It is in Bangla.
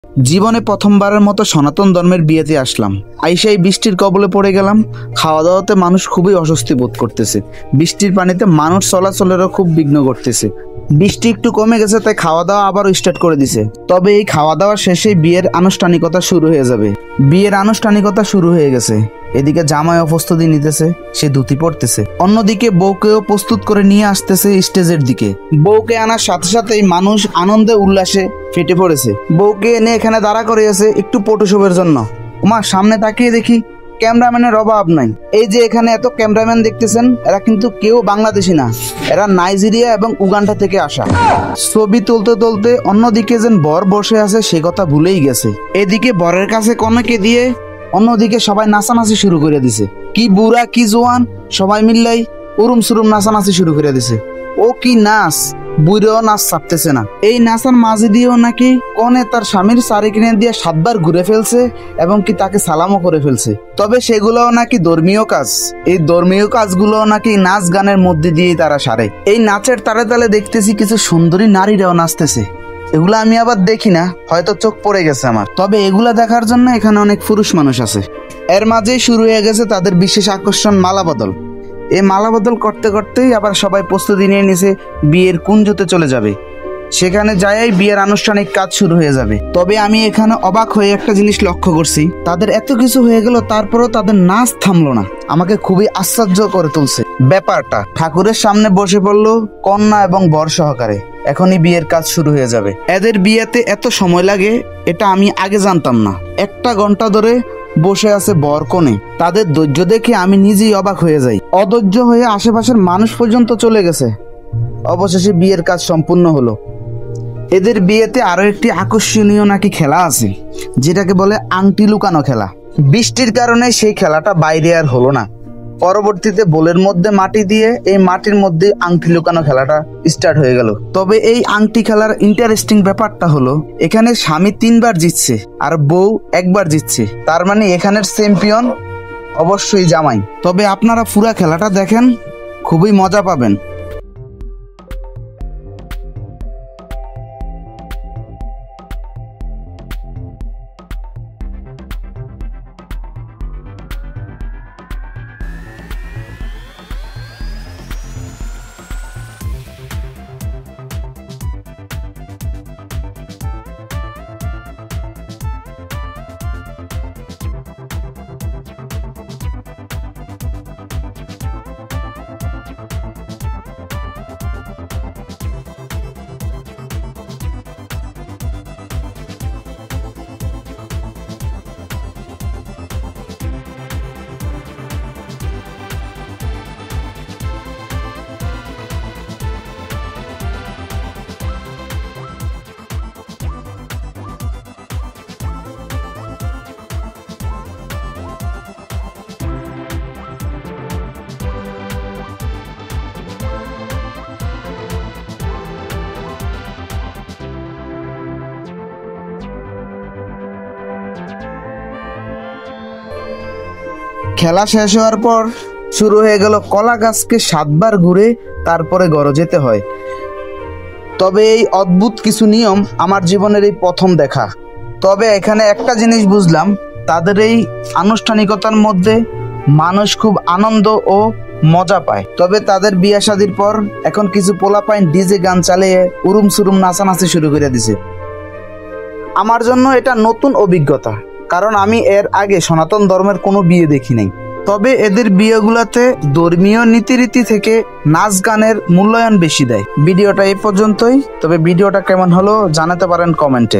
জীবনে প্রথমবারের মতো সনাতন ধর্মের বিয়েতে আসলাম। আইসাই বৃষ্টির কবলে পড়ে গেলাম। খাওয়া দাওয়াতে মানুষ খুবই অস্বস্তি বোধ করতেছে। বৃষ্টির পানিতে মানুষ চলাচলেরও খুব বিঘ্ন ঘটতেছে। বৃষ্টি একটু কমে গেছে, তাই খাওয়া দাওয়া আবারও স্টার্ট করে দিছে। তবে এই খাওয়া দাওয়ার শেষে বিয়ের আনুষ্ঠানিকতা শুরু হয়ে যাবে। বিয়ের আনুষ্ঠানিকতা শুরু হয়ে গেছে। এদিকে জামাইও প্রস্তুতি নিতেছে, সে ধুতি পড়তেছে। অন্যদিকে বউকেও প্রস্তুত করে নিয়ে আসতেছে স্টেজের দিকে। বউকে আনার সাথে সাথেই মানুষ আনন্দে উল্লাসে ফেটে পড়েছে। বউকে এনে এখানে দাঁড়া করিয়েছে একটু ফটোশুটের জন্য। ওমা, সামনে তাকিয়ে দেখি ক্যামেরাম্যানের অভাব নাই। এই যে এখানে এত ক্যামেরাম্যান দেখতেছেন, এরা কিন্তু কেউ বাংলাদেশি না, এরা নাইজেরিয়া এবং উগান্ডা থেকে আসা। ছবি তুলতে তুলতে অন্যদিকে যেন বর বসে আছে সে কথা ভুলেই গেছে। এদিকে বরের কাছে কনেকে দিয়ে অন্যদিকে সবাই নাচানাচি শুরু করে দিছে। কি বুড়া কি জোয়ান সবাই মিললাই উরুম সুরুম নাচানাচি শুরু করে দিছে। ও কি নাচ, বুড়েও নাচ ছাড়তেছে না। এই নাচার মাঝে দিয়েও নাকি কনে তার স্বামীর শাড়ি কিনে দিয়ে 7 বার ঘুরে ফেলছে এবং কি তাকে সালামও করে ফেলছে। তবে সেগুলোও নাকি ধর্মীয় কাজ। এই ধর্মীয় কাজগুলোও নাকি নাচ গানের মধ্যে দিয়েই তারা সারে। এই নাচের তালে তালে দেখতেছি কিছু সুন্দরী নারীরাও নাচতেছে। এগুলা আমি আবার দেখি না, হয়তো চোখ পড়ে গেছে আমার। তবে এগুলা দেখার জন্য এখানে অনেক পুরুষ মানুষ আছে। এর মাঝেই শুরু হয়ে গেছে তাদের বিশেষ আকর্ষণ মালা বদল। এই মালা বদল করতে করতেই আবার সবাই প্রস্তুতি নিয়ে নিছে বিয়ের কুঞ্জতে চলে যাবে। সেখানে যাই বিয়ের আনুষ্ঠানিক কাজ শুরু হয়ে যাবে। তবে আমি এখানে অবাক হয়ে একটা জিনিস লক্ষ্য করছি, তাদের এত কিছু হয়ে গেল তারপরেও তাদের নাচ থামলো না। আমাকে খুবই আশ্চর্য করে তুলছে ব্যাপারটা। ঠাকুরের সামনে বসে পড়লো কন্যা এবং বর সহকারে। এখনই বিয়ের কাজ শুরু হয়ে যাবে। এদের বিয়েতে এত সময় লাগে এটা আমি আগে জানতাম না। 1 ঘন্টা ধরে বসে আছে বর কনে। তাদের ধৈর্য দেখে আমি নিজেই অবাক হয়ে যাই। অধৈর্য হয়ে আশেপাশের মানুষ পর্যন্ত চলে গেছে। অবশেষে বিয়ের কাজ সম্পূর্ণ হলো। এদের বিয়েতে আরো একটি আকর্ষণীয় নাকি খেলা আছে, যেটাকে বলে আংটি লুকানো খেলা। বৃষ্টির কারণে সেই খেলাটা বাইরে আর হলো না। পরবর্তীতে বোলের মধ্যে মাটি দিয়ে এই মাটির মধ্যে আংটি লুকানো খেলাটা স্টার্ট হয়ে গেল। তবে এই আংটি খেলার ইন্টারেস্টিং ব্যাপারটা হলো, এখানে স্বামী 3 বার জিতছে আর বউ 1 বার জিতছে। তার মানে এখানের চ্যাম্পিয়ন অবশ্যই জামাই। তবে আপনারা পুরা খেলাটা দেখেন, খুবই মজা পাবেন। খেলা শেষ হওয়ার পর শুরু হয়ে গেল কলা গাছকে 7 বার ঘুরে তারপরে ঘরে যেতে হয়। তবে এই অদ্ভুত কিছু নিয়ম আমার জীবনের এই প্রথম দেখা। তবে এখানে একটা জিনিস বুঝলাম, তাদের এই আনুষ্ঠানিকতার মধ্যে মানুষ খুব আনন্দ ও মজা পায়। তবে তাদের বিয়ে শাদীর পর এখন কিছু পোলাপাইন ডিজে গান চালিয়ে উরুম সুরুম নাচানাচি শুরু করে দিছে। আমার জন্য এটা নতুন অভিজ্ঞতা, কারণ আমি এর আগে সনাতন ধর্মের কোনো বিয়ে দেখি নাই। তবে এদের বিয়েগুলোতে ধর্মীয় নীতিরীতি থেকে নাচ গানের মূল্যায়ন বেশি দেয়। ভিডিওটা এই পর্যন্তই। তবে ভিডিওটা কেমন হলো জানাতে পারেন কমেন্টে।